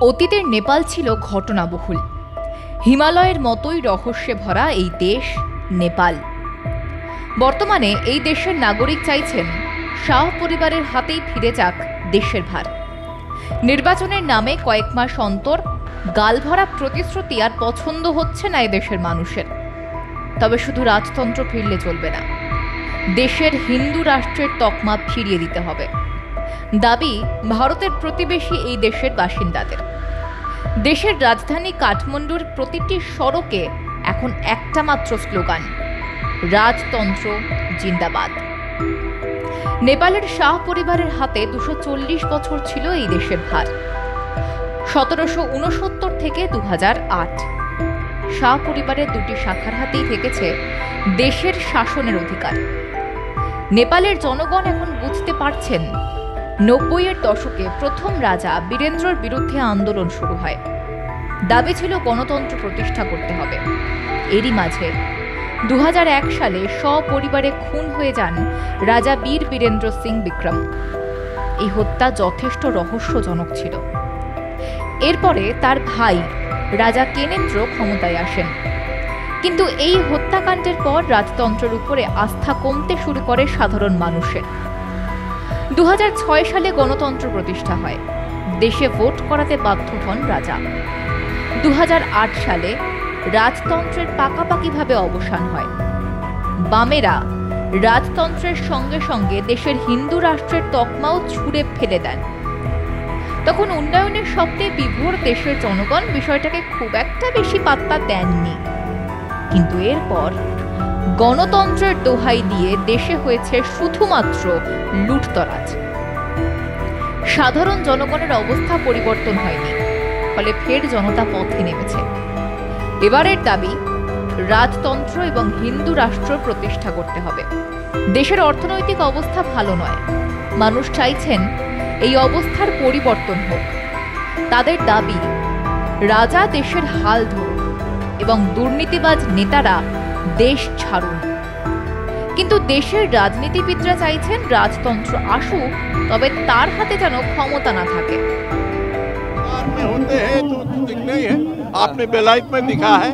অতীতের নেপাল ছিল ঘটনাবহুল। হিমালয়ের মতোই রহস্যে ভরা এই দেশ নেপাল। বর্তমানে এই দেশের নাগরিক চাইছেন শাহ পরিবারের হাতেই ফিরে যাক দেশের ভার। নির্বাচনের নামে কয়েক মাস অন্তর গালভরা প্রতিশ্রুতি আর পছন্দ হচ্ছে না এদেশের মানুষের। তবে শুধু রাজতন্ত্র ফিরলে চলবে না, দেশের হিন্দু রাষ্ট্রের তকমা ফিরিয়ে দিতে হবে, দাবি ভারতের প্রতিবেশী এই দেশের বাসিন্দাদের। দেশের রাজধানী কাঠমান্ডুর প্রতিটি সড়কে এখন একটা মাত্র স্লোগান, রাজতন্ত্র জিন্দাবাদ। নেপালের শাহ পরিবারের হাতে 240 বছর ছিল এই দেশের ভার। 1769 থেকে 2008 শাহ পরিবারের দুটি শাখার হাতেই থেকেছে দেশের শাসনের অধিকার। নেপালের জনগণ এখন বুঝতে পারছেন 90-এর দশকে প্রথম রাজা বীরেন্দ্রর বিরুদ্ধে আন্দোলন শুরু হয়। দাবি ছিল গণতন্ত্র প্রতিষ্ঠা করতে হবে। এরই মাঝে 2001 সালে সপরিবারে খুন হয়ে যান রাজা বীর বীরেন্দ্র সিং বিক্রম। এই হত্যা যথেষ্ট রহস্যজনক ছিল। এরপরে তার ভাই রাজা কেনেন্দ্র ক্ষমতায় আসেন, কিন্তু এই হত্যাকাণ্ডের পর রাজতন্ত্রের উপরে আস্থা কমতে শুরু করে সাধারণ মানুষের। 2006 সালে গণতন্ত্র প্রতিষ্ঠা হয়, দেশে ভোট করাতে বাধ্য হন রাজা। 2008 সালে রাজতন্ত্রের পাকাপাকিভাবে অবসান হয়। বামেরা রাজতন্ত্রের সঙ্গে সঙ্গে দেশের হিন্দু রাষ্ট্রের তকমাও ছুঁড়ে ফেলে দেন। তখন উন্নয়নের স্বপ্নে বিভোর দেশের জনগণ বিষয়টাকে খুব একটা বেশি পাত্তা দেননি। কিন্তু এরপর গণতন্ত্রের দোহাই দিয়ে দেশে হয়েছে শুধুমাত্র লুটতরাজ। সাধারণ জনগণের অবস্থা পরিবর্তন হয়নি, ফলে ফের জনতা পথে নেমেছে। এবারের দাবি, রাজতন্ত্র এবং হিন্দু রাষ্ট্র প্রতিষ্ঠা করতে হবে। দেশের অর্থনৈতিক অবস্থা ভালো নয়, মানুষ চাইছেন এই অবস্থার পরিবর্তন হোক। তাদের দাবি, রাজা দেশের হাল ধরুন এবং দুর্নীতিবাজ নেতারা দেশ ছাড়ুন। কিন্তু দেশের রাজনীতিবিদরা চাইছেন রাজতন্ত্র আসুক, তবে তার হাতে যেন ক্ষমতা না থাকে। आपने बेलायत में दिखा है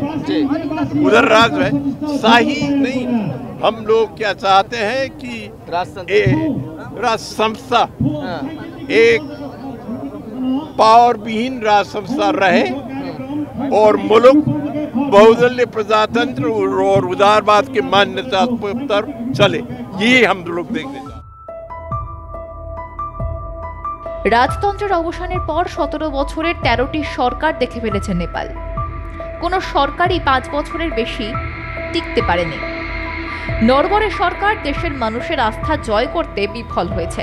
उधर राज है, शाही नहीं। हम लोग क्या चाहते हैं कि राज संस्था एक पावर विहीन राज संस्था रहे और मुल्क बहुदलीय प्रजातंत्र और उदारवाद के मान्यता पर चले। ये हम लोग देखते हैं। রাজতন্ত্রের অবসানের পর 17 বছরের 13টি সরকার দেখে ফেলেছে নেপাল। কোনো সরকারই 5 বছরের বেশি টিকতে পারেনি। নরবরে সরকার দেশের মানুষের আস্থা জয় করতে বিফল হয়েছে,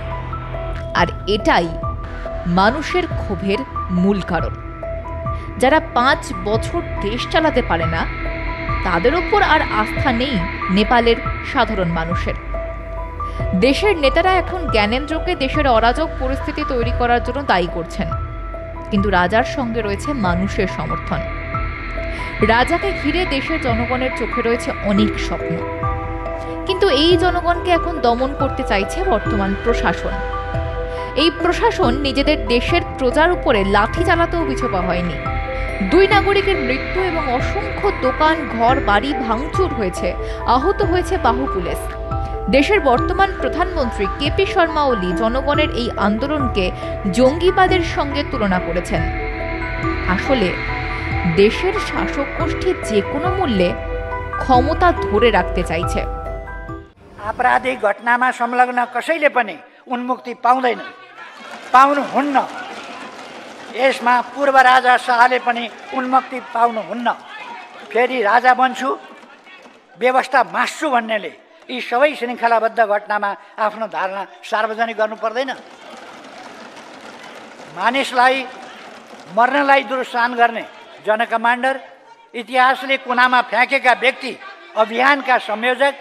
আর এটাই মানুষের ক্ষোভের মূল কারণ। যারা 5 বছর দেশ চালাতে পারে না, তাদের উপর আর আস্থা নেই নেপালের সাধারণ মানুষের। দেশের নেতারা এখন জ্ঞানেন্দ্রকে দেশের অরাজক পরিস্থিতি তৈরি করার জন্য দায়ী করছেন, কিন্তু রাজার সঙ্গে রয়েছে মানুষের সমর্থন। রাজাকে ঘিরে দেশের জনগণের চোখে রয়েছে অনেক স্বপ্ন, কিন্তু এই জনগণকে এখন দমন করতে চাইছে বর্তমান প্রশাসন। এই প্রশাসন নিজেদের দেশের প্রজার উপরে লাঠি চালাতেও পিছপা হয়নি। 2 নাগরিকের মৃত্যু এবং অসংখ্য দোকান, ঘর, বাড়ি ভাঙচুর হয়েছে, আহত হয়েছে বাহুপুলিশ। দেশের বর্তমান প্রধানমন্ত্রী কেপি শর্মা ওলি জনগণের এই আন্দোলনকে জঙ্গিবাদের সঙ্গে তুলনা করেছেন। আসলে দেশের শাসক গোষ্ঠী যে কোনো মূল্যে ক্ষমতা ধরে রাখতে চাইছে। आपराधिक घटनामा संलग्न कसैले पनि उन्मुक्ति पाउँदैन, पाउनुहुन्न। यसमा पूर्व राजा शाहले पनि उन्मुक्ति पाउनुहुन्न। फेरि राजा बन्छु, व्यवस्था मास्छु भन्नेले यी सबै श्रृङ्खलाबद्ध घटनामा आफ्नो धारणा सार्वजनिक गर्नु पर्दैन। मानिसलाई मर्नलाई दुरुत्साहन गर्ने जन कमान्डर, इतिहासले कुनामा फ्याँकेका व्यक्ति, अभियानका संयोजक,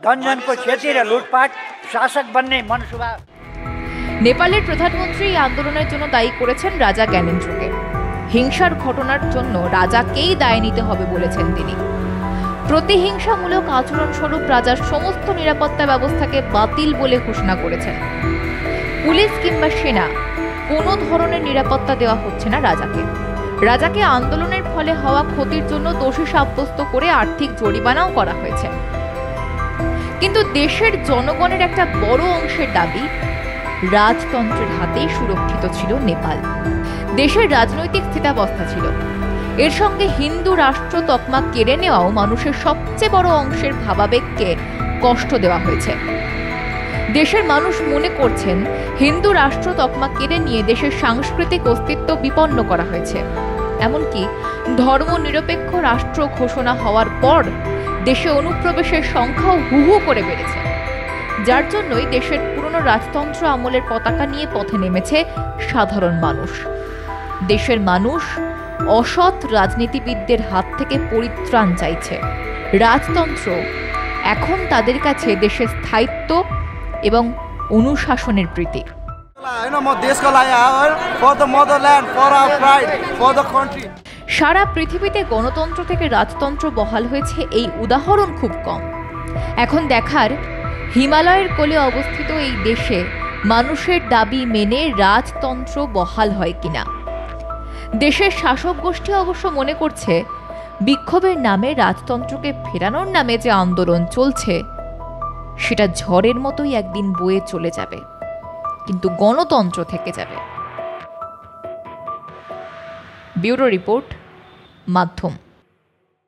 धनजनको क्षति र लुटपाट, शासक बन्ने मनसुबा। নেপালের প্রধানমন্ত্রী এই আন্দোলনের জন্য দায়ী করেছেন রাজা জ্ঞানেন্দ্রকে। হিংসার ঘটনার জন্য রাজাকেই দায় নিতে হবে বলেছেন তিনি। প্রতিহিংসামূলক আচরণ স্বরূপ রাজার সমস্ত নিরাপত্তা ব্যবস্থাকে বাতিল বলে ঘোষণা করেছেন। পুলিশ কিংবা সেনা কোনো ধরনের নিরাপত্তা দেওয়া হচ্ছে না রাজাকে। রাজাকে আন্দোলনের ফলে হওয়া ক্ষতির জন্য দোষী সাব্যস্ত করে আর্থিক জরিমানাও করা হয়েছে। কিন্তু দেশের জনগণের একটা বড় অংশের দাবি, রাজতন্ত্রের হাতেই সুরক্ষিত ছিল নেপাল। দেশের রাজনৈতিক স্থিতাবস্থা ছিল, এর সঙ্গে হিন্দু রাষ্ট্র তকমা কেড়ে নেওয়াও মানুষের সবচেয়ে বড় অংশের ভাবাবেগকে কষ্ট দেওয়া হয়েছে। দেশের মানুষ মনে করছেন হিন্দু রাষ্ট্র তকমা কেড়ে নিয়ে দেশের সাংস্কৃতিক অস্তিত্ব বিপন্ন করা হয়েছে। এমনকি ধর্মনিরপেক্ষ রাষ্ট্র ঘোষণা হওয়ার পর দেশে অনুপ্রবেশের সংখ্যাও হু হু করে বেড়েছে, যার জন্যই দেশের পুরনো রাজতন্ত্র আমলের পতাকা নিয়ে পথে নেমেছে সাধারণ মানুষ। দেশের মানুষ অসৎ রাজনীতিবিদদের হাত থেকে পরিত্রাণ চাইছে। রাজতন্ত্র এখন তাদের কাছে দেশের স্থায়িত্ব এবং অনুশাসনের প্রতীক। সারা পৃথিবীতে গণতন্ত্র থেকে রাজতন্ত্র বহাল হয়েছে এই উদাহরণ খুব কম। এখন দেখার হিমালয়ের কোলে অবস্থিত এই দেশে মানুষের দাবি মেনে রাজতন্ত্র বহাল হয় কিনা। দেশের শাসক গোষ্ঠী অবশ্য মনে করছে বিক্ষোভের নামে রাজতন্ত্রকে ফেরানোর নামে যে আন্দোলন চলছে সেটা ঝড়ের মতোই একদিন বয়ে চলে যাবে, কিন্তু গণতন্ত্র থেকে যাবে। ব্যুরো রিপোর্ট, মাধ্যম।